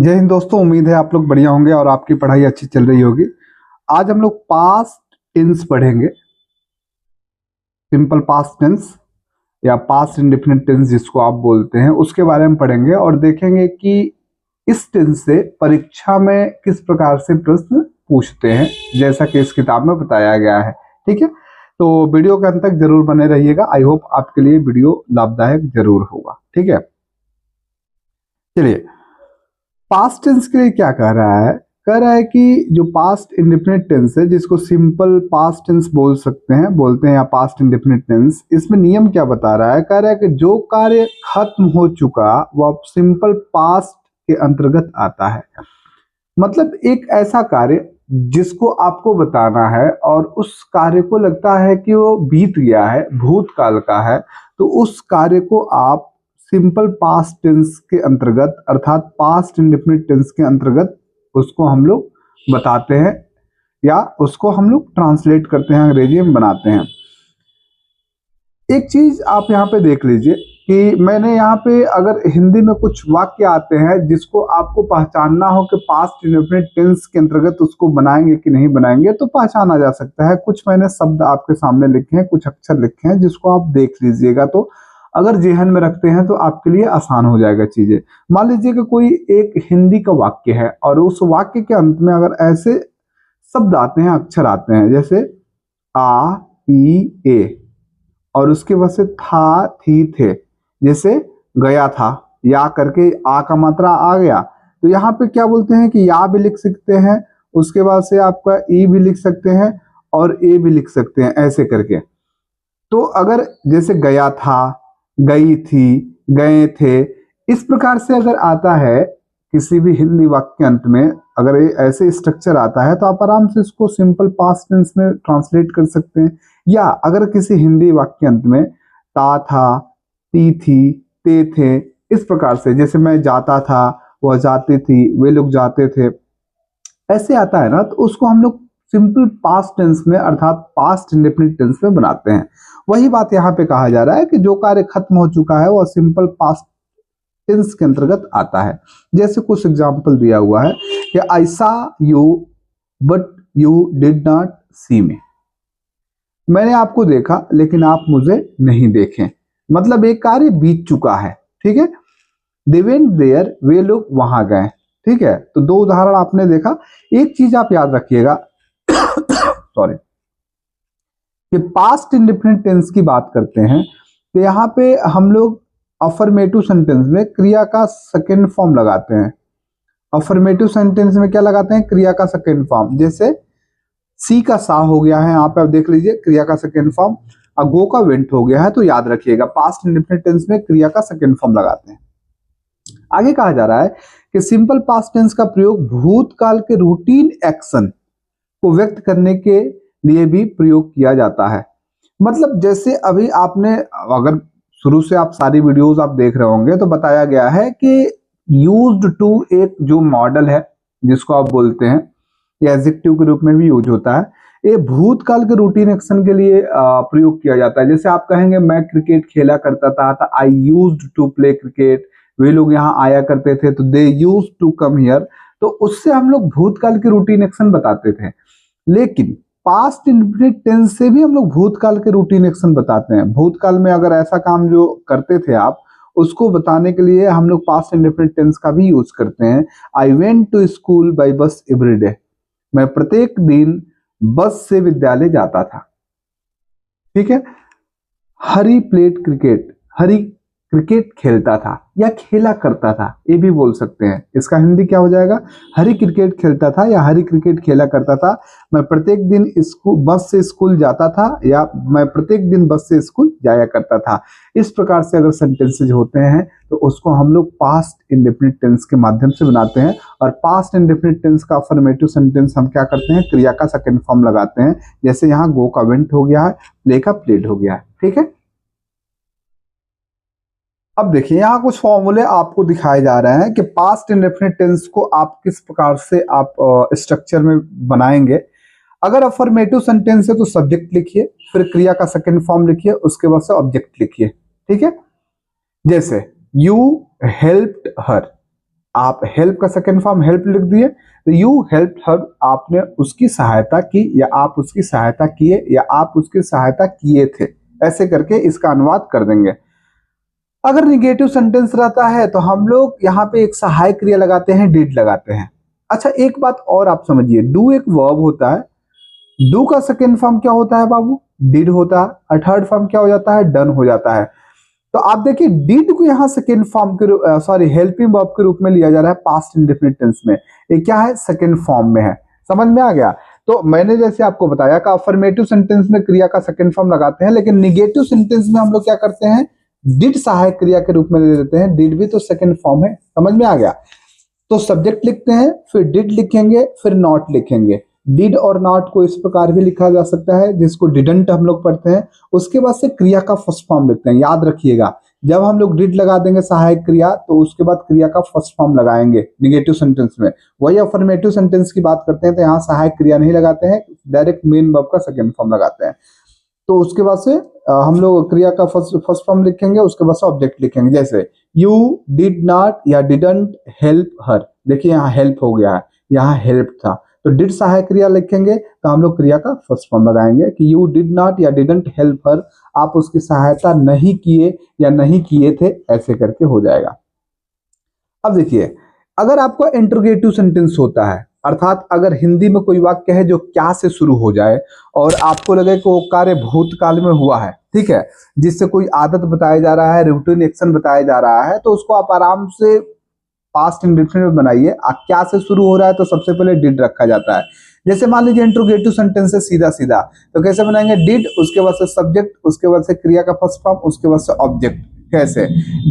जय हिंद दोस्तों, उम्मीद है आप लोग बढ़िया होंगे और आपकी पढ़ाई अच्छी चल रही होगी। आज हम लोग पास्ट टेंस पढ़ेंगे। सिंपल पास्ट टेंस या पास्ट इंडेफिनिट टेंस जिसको आप बोलते हैं, उसके बारे में पढ़ेंगे और देखेंगे कि इस टेंस से परीक्षा में किस प्रकार से प्रश्न पूछते हैं, जैसा कि इस किताब में बताया गया है। ठीक है, तो वीडियो के अंत तक जरूर बने रहिएगा। आई होप आपके लिए वीडियो लाभदायक जरूर होगा। ठीक है, चलिए पास्ट टेंस के लिए क्या कह रहा है। कह रहा है कि जो पास्ट इंडेफिनिट टेंस है, जिसको सिंपल पास्ट टेंस बोलते हैं या पास्ट इंडेफिनिट टेंस, इसमें नियम क्या बता रहा है। कह रहा है कि जो कार्य खत्म हो चुका वह सिंपल पास्ट के अंतर्गत आता है। मतलब एक ऐसा कार्य जिसको आपको बताना है और उस कार्य को लगता है कि वो बीत गया है, भूतकाल का है, तो उस कार्य को आप सिंपल पास्ट टेंस के अंतर्गत अर्थात पास्ट इंडेफिनिट टेंस के अंतर्गत उसको हम लोग बताते हैं या उसको हम लोग ट्रांसलेट करते हैं, अंग्रेजी में बनाते हैं। एक चीज आप यहाँ पे देख लीजिए कि मैंने यहाँ पे अगर हिंदी में कुछ वाक्य आते हैं जिसको आपको पहचानना हो कि पास्ट इंडेफिनिट टेंस के अंतर्गत उसको बनाएंगे कि नहीं बनाएंगे, तो पहचाना जा सकता है। कुछ मैंने शब्द आपके सामने लिखे हैं, कुछ अक्षर लिखे हैं, जिसको आप देख लीजिएगा तो अगर जेहन में रखते हैं तो आपके लिए आसान हो जाएगा चीजें। मान लीजिए कि कोई एक हिंदी का वाक्य है और उस वाक्य के अंत में अगर ऐसे शब्द आते हैं, अक्षर आते हैं, जैसे आ ई ए, और उसके बाद से था थी थे, जैसे गया था, या करके आ का मात्रा आ गया, तो यहाँ पे क्या बोलते हैं कि या भी लिख सकते हैं, उसके बाद से आपका ई भी लिख सकते हैं और ए भी लिख सकते हैं, ऐसे करके। तो अगर जैसे गया था, गई थी, गए थे, इस प्रकार से अगर आता है किसी भी हिंदी वाक्य के अंत में, अगर ये ऐसे स्ट्रक्चर आता है तो आप आराम से इसको सिंपल पास्ट टेंस में ट्रांसलेट कर सकते हैं। या अगर किसी हिंदी वाक्य के अंत में ता था, ती थी, ते थे, इस प्रकार से, जैसे मैं जाता था, वह जाती थी, वे लोग जाते थे, ऐसे आता है ना, तो उसको हम लोग सिंपल पास्ट टेंस में अर्थात पास्ट इंडेफिनिट टेंस में बनाते हैं। वही बात यहाँ पे कहा जा रहा है कि जो कार्य खत्म हो चुका है वह सिंपल पास्ट टेंस के अंतर्गत आता है। जैसे कुछ एग्जांपल दिया हुआ है कि I saw you but you did not see me, मैंने आपको देखा लेकिन आप मुझे नहीं देखे। मतलब एक कार्य बीत चुका है। ठीक है, दे वेंट देयर, वे लोग वहां गए। ठीक है, तो दो उदाहरण आपने देखा। एक चीज आप याद रखिएगा सॉरी, कि पास्ट इंडेफिनिट टेंस की बात करते हैं तो यहाँ पे हम लोग अफर्मेटिव सेंटेंस में क्रिया का सेकेंड फॉर्म लगाते हैं। अफर्मेटिव सेंटेंस में क्या लगाते हैं? क्रिया का सेकेंड फॉर्म। जैसे सी का सा हो गया है, यहाँ पे आप देख लीजिए क्रिया का सेकेंड फॉर्म। और गो का वेंट हो गया है, तो याद रखिएगा पास्ट इंडेफिनिट टेंस में क्रिया का सेकेंड फॉर्म लगाते हैं। आगे कहा जा रहा है कि सिंपल पास्ट टेंस का प्रयोग भूतकाल के रूटीन एक्शन को व्यक्त करने के लिए भी प्रयोग किया जाता है। मतलब जैसे अभी आपने, अगर शुरू से आप सारी वीडियोस आप देख रहे होंगे तो बताया गया है कि यूज्ड टू एक जो मॉडल है जिसको आप बोलते हैं, या एडजेक्टिव के रूप में भी यूज होता है, ये भूतकाल के रूटीन एक्शन के लिए प्रयोग किया जाता है। जैसे आप कहेंगे मैं क्रिकेट खेला करता था, I used to play cricket, वे लोग यहाँ आया करते थे, तो they used to come here. तो उससे हम लोग भूतकाल के रूटीन एक्शन बताते थे। लेकिन पास्ट इंडेफिनिट टेंस से भी हम लोग भूतकाल के रूटीन एक्शन बताते हैं। भूतकाल में अगर ऐसा काम जो करते थे आप, उसको बताने के लिए हम लोग पास्ट इंडेफिनिट टेंस का भी यूज करते हैं। I went to school by bus every day, मैं प्रत्येक दिन बस से विद्यालय जाता था। ठीक है, हरी प्लेड क्रिकेट, हरी क्रिकेट खेलता था या खेला करता था, ये भी बोल सकते हैं। इसका हिंदी क्या हो जाएगा? हरी क्रिकेट खेलता था या हरी क्रिकेट खेला करता था। मैं प्रत्येक दिन स्कूल बस से स्कूल जाता था, या मैं प्रत्येक दिन बस से स्कूल जाया करता था। इस प्रकार से अगर सेंटेंसेज होते हैं तो उसको हम लोग पास्ट इंडेफिनिट टेंस के माध्यम से बनाते हैं। और पास्ट इंडेफिनिट टेंस का अफर्मेटिव सेंटेंस हम क्या करते हैं? क्रिया का सेकेंड फॉर्म लगाते हैं। जैसे यहाँ गो का वेंट हो गया है, प्ले का प्लेड हो गया है। ठीक है, अब देखिए यहाँ कुछ फॉर्मूले आपको दिखाए जा रहे हैं कि पास्ट इंडेफिनिट टेंस को आप किस प्रकार से आप स्ट्रक्चर में बनाएंगे। अगर अफर्मेटिव सेंटेंस है तो सब्जेक्ट लिखिए, फिर क्रिया का सेकंड फॉर्म लिखिए, उसके बाद से ऑब्जेक्ट लिखिए। ठीक है, जैसे यू हेल्प्ड हर, आप हेल्प का सेकेंड फॉर्म हेल्प लिख दिए, तो यू हेल्प हर, आपने उसकी सहायता की या आप उसकी सहायता किए या आप उसकी सहायता किए थे, ऐसे करके इसका अनुवाद कर देंगे। अगर निगेटिव सेंटेंस रहता है तो हम लोग यहाँ पे एक सहायक क्रिया लगाते हैं, डिड लगाते हैं। अच्छा एक बात और आप समझिए, डू एक वर्ब होता है, डू का सेकेंड फॉर्म क्या होता है बाबू, डिड होता है, और थर्ड फॉर्म क्या हो जाता है, डन हो जाता है। तो आप देखिए डिड को यहाँ सेकेंड फॉर्म के सॉरी हेल्पिंग वर्ब के रूप में लिया जा रहा है पास्ट इंडेफिनिट टेंस में, ये क्या है, सेकेंड फॉर्म में है। समझ में आ गया? तो मैंने जैसे आपको बताया कि अफर्मेटिव सेंटेंस में क्रिया का सेकेंड फॉर्म लगाते हैं, लेकिन निगेटिव सेंटेंस में हम लोग क्या करते हैं, डिड सहायक क्रिया के रूप में ले लेते हैं। डिड भी तो सेकेंड फॉर्म है, समझ में आ गया? तो सब्जेक्ट लिखते हैं, फिर डिड लिखेंगे, फिर नॉट लिखेंगे। डिड और नॉट को इस प्रकार भी लिखा जा सकता है, जिसको डिडंट हम लोग पढ़ते हैं। उसके बाद से क्रिया का फर्स्ट फॉर्म लिखते हैं। याद रखिएगा, जब हम लोग डिड लगा देंगे सहायक क्रिया, तो उसके बाद क्रिया का फर्स्ट फॉर्म लगाएंगे निगेटिव सेंटेंस में। वही अफर्मेटिव सेंटेंस की बात करते हैं तो यहाँ सहायक क्रिया नहीं लगाते हैं, डायरेक्ट मेन वर्ब का सेकेंड फॉर्म लगाते हैं। तो उसके बाद से हम लोग क्रिया का फर्स्ट फॉर्म लिखेंगे, उसके बाद से ऑब्जेक्ट लिखेंगे। जैसे यू डिड नॉट या डिडंट हेल्प हर, देखिए यहाँ हेल्प हो गया है, यहाँ हेल्प था, तो डिड सहायक क्रिया लिखेंगे तो हम लोग क्रिया का फर्स्ट फॉर्म लगाएंगे कि यू डिड नॉट या डिडंट हेल्प हर, आप उसकी सहायता नहीं किए या नहीं किए थे, ऐसे करके हो जाएगा। अब देखिए, अगर आपका इंटरोगेटिव सेंटेंस होता है, अर्थात अगर हिंदी में कोई वाक्य है जो क्या से शुरू हो जाए और आपको लगे कि वो कार्य भूतकाल में हुआ है, ठीक है, जिससे कोई आदत बताया जा रहा है, रूटीन एक्शन बताया जा रहा है, तो उसको आप आराम से पास्ट इंडेफिनिट में बनाइए। क्या से शुरू हो रहा है तो सबसे पहले डिड रखा जाता है। जैसे मान लीजिए इंट्रोगेटिव सेंटेंस है सीधा सीधा, तो कैसे बनाएंगे, डिड, उसके बाद से सब्जेक्ट, उसके बाद से क्रिया का फर्स्ट फॉर्म, उसके बाद से ऑब्जेक्ट। कैसे,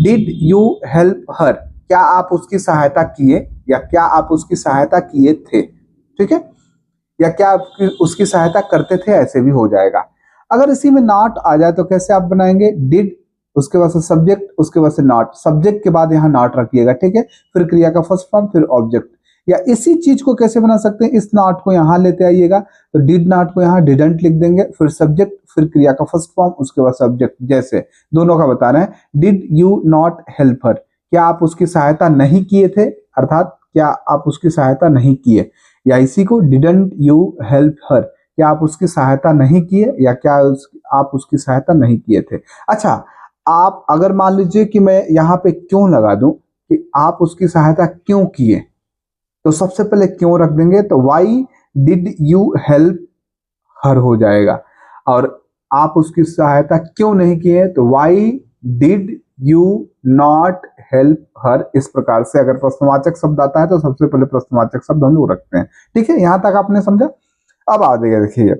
डिड यू हेल्प हर, क्या आप उसकी सहायता किए या क्या आप उसकी सहायता किए थे, ठीक है, या क्या आप उसकी सहायता करते थे, ऐसे भी हो जाएगा। अगर इसी में नॉट आ जाए तो कैसे आप बनाएंगे, डिड, उसके बाद से सब्जेक्ट, उसके बाद से नॉट, सब्जेक्ट के बाद यहाँ नॉट रखिएगा, ठीक है, फिर क्रिया का फर्स्ट फॉर्म, फिर ऑब्जेक्ट। या इसी चीज को कैसे बना सकते हैं, इस नॉट को यहाँ लेते आइएगा, तो डिड नॉट को यहाँ डिडंट लिख देंगे, फिर सब्जेक्ट, फिर क्रिया का फर्स्ट फॉर्म, उसके बाद सब्जेक्ट। जैसे दोनों का बता रहे हैं, did you not help her, क्या आप उसकी सहायता नहीं किए थे, अर्थात क्या आप उसकी सहायता नहीं किए। या इसी को डिडंट यू हेल्प हर, क्या आप उसकी सहायता नहीं किए या क्या आप उसकी सहायता नहीं किए थे। अच्छा, आप अगर मान लीजिए कि मैं यहाँ पे क्यों लगा दूं कि आप उसकी सहायता क्यों किए, तो सबसे पहले क्यों रख देंगे, तो why did you help her हो जाएगा। और आप उसकी सहायता क्यों नहीं किए, तो why did you not help her. इस प्रकार से अगर प्रश्नवाचक शब्द आता है तो सबसे पहले प्रश्नवाचक शब्द हम लोग रखते हैं, ठीक है, यहां तक आपने समझा। अब आ जाइए, देखिए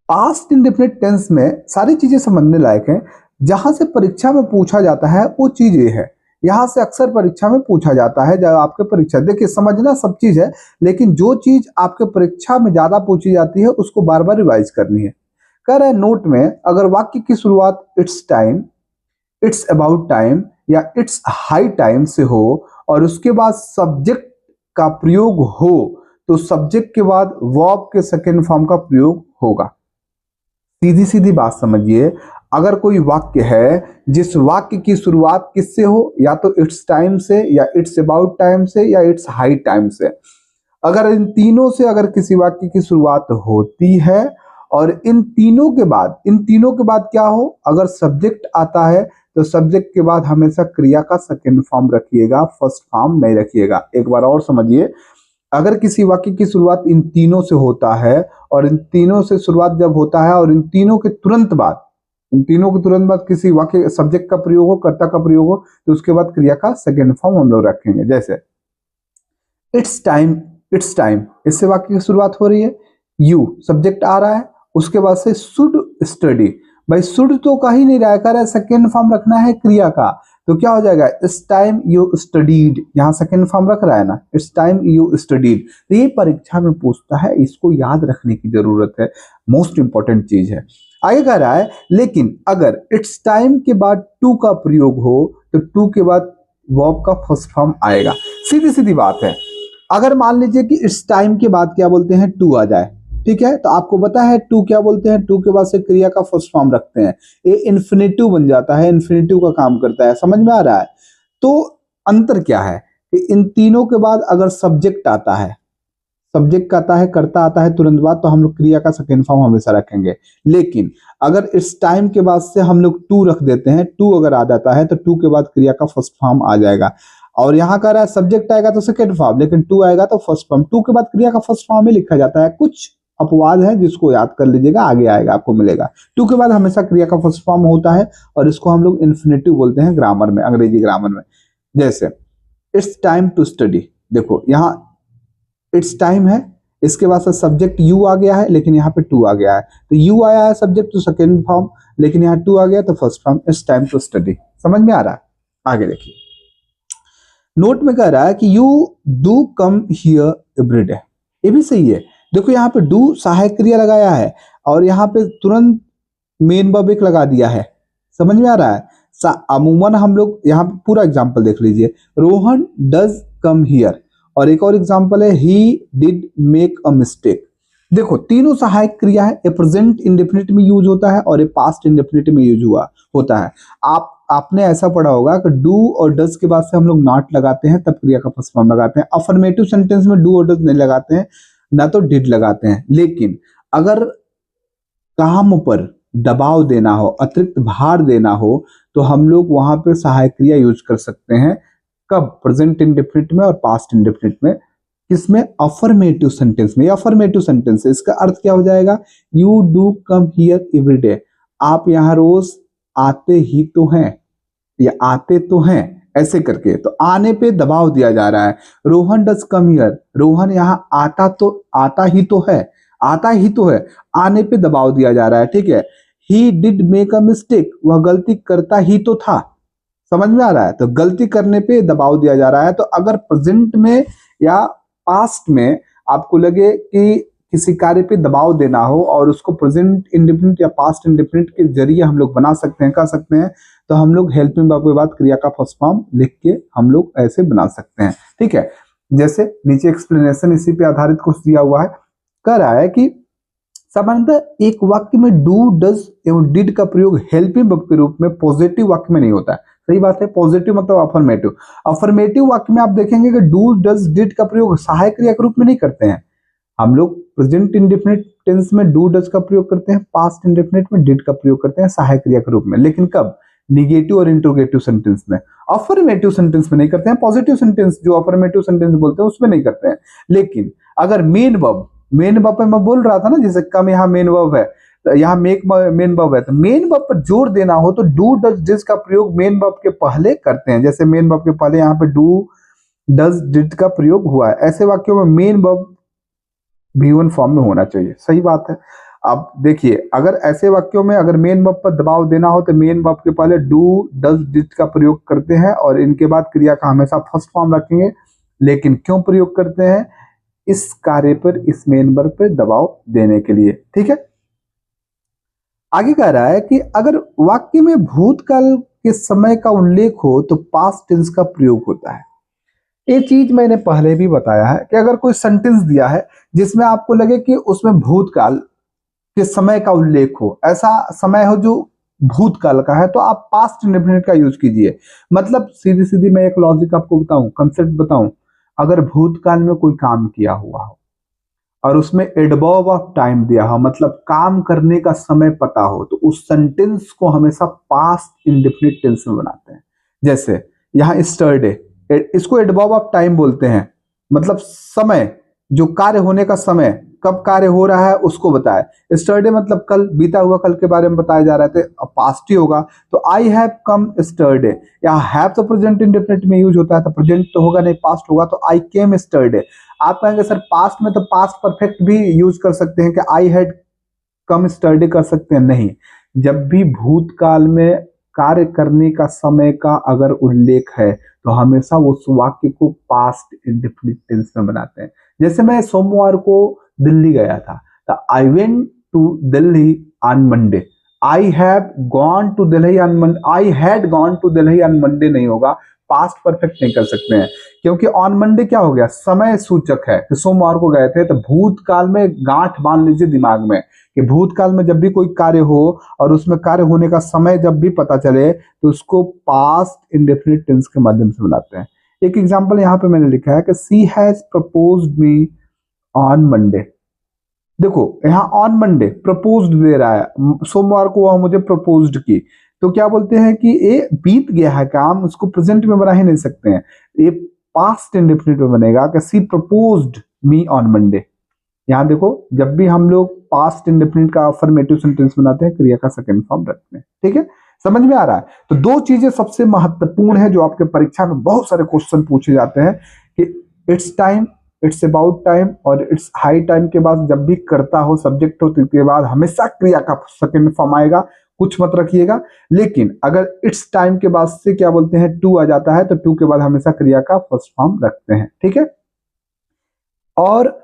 पास्ट इंडेफिनिट टेंस में सारी चीजें समझने लायक हैं। जहां से परीक्षा में पूछा जाता है वो चीज ये है, यहां से अक्सर परीक्षा में पूछा जाता है। जब आपके परीक्षा, देखिए समझना सब चीज है, लेकिन जो चीज आपके परीक्षा में ज्यादा पूछी जाती है उसको बार बार रिवाइज करनी है। कह रहे हैं नोट में, अगर वाक्य की शुरुआत it's time, it's about time या इट्स हाई टाइम से हो और उसके बाद सब्जेक्ट का प्रयोग हो, तो सब्जेक्ट के बाद वर्ब के सेकेंड फॉर्म का प्रयोग होगा। सीधी सीधी बात समझिए, अगर कोई वाक्य है जिस वाक्य की शुरुआत किससे हो, या तो इट्स टाइम से या इट्स अबाउट टाइम से या इट्स हाई टाइम से, अगर इन तीनों से अगर किसी वाक्य की शुरुआत होती है और इन तीनों के बाद क्या हो, अगर सब्जेक्ट आता है तो सब्जेक्ट के बाद हमेशा क्रिया का सेकेंड फॉर्म रखिएगा, फर्स्ट फॉर्म नहीं रखिएगा। एक बार और समझिए, अगर किसी वाक्य की शुरुआत इन तीनों से होता है और इन तीनों से शुरुआत जब होता है और इन तीनों के तुरंत बाद किसी वाक्य सब्जेक्ट का प्रयोग हो, कर्ता का प्रयोग हो, तो उसके बाद क्रिया का सेकेंड फॉर्म हम लोग रखेंगे। जैसे इट्स टाइम, इससे वाक्य की शुरुआत हो रही है, यू सब्जेक्ट आ रहा है, उसके बाद से शुड स्टडी, भाई शुड तो कहीं नहीं रहा है, कह रहा है सेकेंड फॉर्म रखना है क्रिया का, तो क्या हो जाएगा, इट्स टाइम यू स्टडीड, यहाँ सेकेंड फॉर्म रख रहा है ना, इट्स टाइम यू स्टडीड। तो ये परीक्षा में पूछता है, इसको याद रखने की जरूरत है, मोस्ट इंपॉर्टेंट चीज है। आगे कह रहा है, लेकिन अगर इट्स टाइम के बाद टू का प्रयोग हो तो टू के बाद वर्ब का फर्स्ट फॉर्म आएगा। सीधी सीधी बात है, अगर मान लीजिए कि इस टाइम के बाद क्या बोलते हैं, टू आ जाए, ठीक है, तो आपको पता है टू क्या बोलते हैं, टू के बाद से क्रिया का फर्स्ट फॉर्म रखते हैं, ये इन्फिनेटिव बन जाता है, इन्फिनेटिव का काम करता है, समझ में आ रहा है। तो अंतर क्या है, कि इन तीनों के बाद अगर सब्जेक्ट आता है, सब्जेक्ट आता है, कर्ता आता है तुरंत बाद, तो हम लोग क्रिया का सेकेंड फॉर्म हमेशा रखेंगे। लेकिन अगर इस टाइम के बाद से हम लोग टू रख देते हैं, टू अगर आ जाता है तो टू के बाद क्रिया का फर्स्ट फॉर्म आ जाएगा। और यहाँ कह रहा है सब्जेक्ट आएगा तो सेकेंड फॉर्म, लेकिन टू आएगा तो फर्स्ट फॉर्म। टू के बाद क्रिया का फर्स्ट फॉर्म ही लिखा जाता है। कुछ अपवाद है जिसको याद कर लीजिएगा, आगे आएगा आपको मिलेगा। टू के बाद हमेशा क्रिया का फर्स्ट फॉर्म होता है और इसको हम लोग इन्फिनेटिव बोलते हैं ग्रामर में, अंग्रेजी ग्रामर में। जैसे इट्स टाइम टू स्टडी, देखो यहाँ इट्स टाइम है, इसके बाद से सब्जेक्ट यू आ गया है, लेकिन यहाँ पे टू आ गया है, तो यू आया है सब्जेक्ट तो सेकेंड फॉर्म, लेकिन यहाँ टू आ गया तो first form. It's time to study, समझ में आ रहा है? आगे देखिए, नोट में कह रहा है कि you do come here every day, ये भी सही है। देखो यहाँ पे डू सहायक क्रिया लगाया है और यहाँ पे तुरंत मेन वर्ब एक लगा दिया है, समझ में आ रहा है? अमूमन हम लोग यहाँ पे पूरा एग्जाम्पल देख लीजिए, रोहन डज कम हियर, और एक और एग्जाम्पल है he did make a mistake. देखो तीनों सहायक क्रिया है, ए प्रेजेंट इंडेफिनिट में यूज होता है और ए पास्ट इंडेफिनिट में यूज होता है। आपने ऐसा पढ़ा होगा कि डू और डज के बाद से हम लोग नॉट लगाते हैं, तब क्रिया का फर्स्ट फॉर्म लगाते हैं। अफर्मेटिव सेंटेंस में डू और डज नहीं लगाते हैं, ना तो डिड लगाते हैं। लेकिन अगर काम पर दबाव देना हो, अतिरिक्त भार देना हो, तो हम लोग वहां पे सहायक क्रिया यूज कर सकते हैं। कब? प्रेजेंट इंडेफिनिट में और पास्ट इंडेफिनिट में। किसमें? अफर्मेटिव सेंटेंस में। अफर्मेटिव सेंटेंस है, इसका अर्थ क्या हो जाएगा? You do come here every day, आप यहाँ रोज आते ही तो हैं या आते तो हैं, ऐसे करके। तो आने पे दबाव दिया जा रहा है। Rohan does come here, Rohan यहाँ आता ही तो है, आता ही तो है, आने पे दबाव दिया जा रहा है, ठीक है। He did make a mistake, वह गलती करता ही तो था, समझ में आ रहा है? तो गलती करने पे दबाव दिया जा रहा है। तो अगर प्रेजेंट में या पास्ट में आपको लगे कि किसी कार्य पे दबाव देना हो और उसको प्रेजेंट इंडेफिनिट या पास्ट इंडेफिनिट के जरिए हम लोग बना सकते हैं, कर सकते हैं, तो हम लोग हेल्पिंग वर्ब के बाद क्रिया का फर्स्ट फॉर्म लिख के हम लोग ऐसे बना सकते हैं, ठीक है। जैसे नीचे एक्सप्लेनेशन इसी पे आधारित कुछ दिया हुआ है, कह रहा है कि सामान्यतः एक वाक्य में डू डज एवं डिड का प्रयोग हेल्पिंग वर्ब के रूप में पॉजिटिव वाक्य में नहीं होता है। सही बात है, पॉजिटिव मतलब अफर्मेटिव। अफर्मेटिव वाक्य में आप देखेंगे कि डू डज डिड का प्रयोग सहायक क्रिया के रूप में नहीं करते हैं। हम लोग प्रेजेंट इंडेफिनिट टेंस में डू डज का प्रयोग करते हैं, पास्ट इंडेफिनिट में डिड का प्रयोग करते हैं सहायक क्रिया के रूप में। लेकिन कब? निगेटिव और इंट्रोगेटिव सेंटेंस में। अफर्मेटिव सेंटेंस में नहीं करते हैं, पॉजिटिव सेंटेंस जो अफर्मेटिव सेंटेंस बोलते हैं उसमें नहीं करते हैं। लेकिन अगर मेन वर्ब पे मैं बोल रहा था ना, जैसे कम यहाँ मेन वर्ब है, तो यहाँ मेक मेन वर्ब है, तो मेन वर्ब पर जोर देना हो तो डू डज डिड का प्रयोग मेन वर्ब के पहले करते हैं। जैसे मेन वर्ब के पहले यहाँ पे डू डज डिड का प्रयोग हुआ है, ऐसे वाक्यों में मेन वर्ब V1 फॉर्म में होना चाहिए। सही बात है। अब देखिए, अगर ऐसे वाक्यों में अगर मेन वर्ब पर दबाव देना हो तो मेन वर्ब के पहले डू डज डिड का प्रयोग करते हैं और इनके बाद क्रिया का हमेशा फर्स्ट फॉर्म रखेंगे। लेकिन क्यों प्रयोग करते हैं? इस कार्य पर, इस मेन वर्ब पर दबाव देने के लिए, ठीक है। आगे कह रहा है कि अगर वाक्य में भूतकाल के समय का उल्लेख हो तो पास्ट टेंस का प्रयोग होता है। ये चीज मैंने पहले भी बताया है कि अगर कोई सेंटेंस दिया है जिसमें आपको लगे कि उसमें भूतकाल के समय का उल्लेख हो, ऐसा समय हो जो भूतकाल का है, तो आप पास्ट इंडेफिनिट का यूज कीजिए। मतलब सीधी सीधी मैं एक लॉजिक आपको बताऊं, कंसेप्ट बताऊं, अगर भूतकाल में कोई काम किया हुआ हो और उसमें एडवर्ब ऑफ टाइम दिया हो, मतलब काम करने का समय पता हो, तो उस सेंटेंस को हमेशा पास्ट इंडेफिनिट टेंस में बनाते हैं। जैसे यहाँ स्टरडे, इसको एडवर्ब ऑफ टाइम बोलते हैं, मतलब समय, जो कार्य होने का समय, कब कार्य हो रहा है उसको बताए। स्टरडे मतलब कल, बीता हुआ कल के बारे में बताया जा रहा है, तो पास्ट ही होगा। तो आई हैव कम स्टरडे, यहाँ हैव तो प्रेजेंट इंडेफिनिट में यूज होता है, तो प्रेजेंट तो होगा नहीं, पास्ट होगा, तो आई केम स्टरडे। आप कहेंगे सर पास्ट में तो पास्ट परफेक्ट भी यूज कर सकते हैं कि आई हैड कम स्टरडे कर सकते हैं? नहीं, जब भी भूतकाल में कार्य करने का समय का अगर उल्लेख है तो हमेशा उस वाक्य को पास्ट इंडेफिनिट टेंस में बनाते हैं। जैसे मैं सोमवार को दिल्ली गया था, तो I went to Delhi on Monday. I have gone to Delhi on Monday, I had gone to Delhi on Monday नहीं होगा, पास्ट परफेक्ट नहीं कर सकते हैं, क्योंकि ऑन मंडे क्या हो गया? समय सूचक है कि सोमवार को गए थे। तो भूतकाल में गांठ बांध लीजिए दिमाग में कि भूतकाल में जब भी कोई कार्य हो और उसमें कार्य होने का समय जब भी पता चले तो उसको पास्ट इंडेफिनिट टेंस के माध्यम से बनाते हैं। एक एग्जांपल यहाँ पे मैंने लिखा है कि she has proposed me on Monday. देखो यहाँ ऑन मंडे प्रपोज्ड दे रहा है, सोमवार को वह मुझे प्रपोज्ड की, तो क्या बोलते हैं कि ये बीत गया है काम, उसको प्रेजेंट में बना ही नहीं सकते हैं, ये पास्ट इंडेफिनिट में बनेगा कि सी प्रपोज्ड मी ऑन मंडे। यहाँ देखो जब भी हम लोग पास्ट इंडेफिनिट का अफर्मेटिव सेंटेंस बनाते हैं क्रिया का सेकंड फॉर्म रखते हैं। ठीक है, समझ में आ रहा है? तो दो चीजें सबसे महत्वपूर्ण है जो आपके परीक्षा में बहुत सारे क्वेश्चन पूछे जाते हैं कि it's time, it's about time और इट्स हाई टाइम के बाद जब भी करता हो सब्जेक्ट हो तो के बाद हमेशा क्रिया का सेकंड फॉर्म आएगा, कुछ मत रखिएगा। लेकिन अगर इट्स टाइम के बाद से क्या बोलते हैं टू आ जाता है तो टू के बाद हमेशा क्रिया का फर्स्ट फॉर्म रखते हैं। ठीक है, और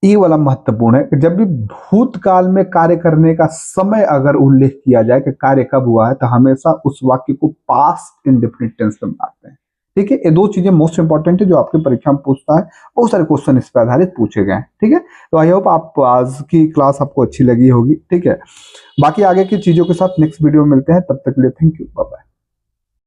ये वाला महत्वपूर्ण है कि जब भी भूतकाल में कार्य करने का समय अगर उल्लेख किया जाए कि कार्य कब हुआ है तो हमेशा उस वाक्य को पास्ट इंडेफिनिट टेंस में बनाते हैं। ठीक है, ये दो चीजें मोस्ट इंपॉर्टेंट है जो आपके परीक्षा में पूछता है, बहुत सारे क्वेश्चन इस पर आधारित पूछे गए हैं। ठीक है, तो आई होप आप आज की क्लास आपको अच्छी लगी होगी। ठीक है, बाकी आगे की चीजों के साथ नेक्स्ट वीडियो में मिलते हैं, तब तक के लिए थैंक यू, बाय बाय।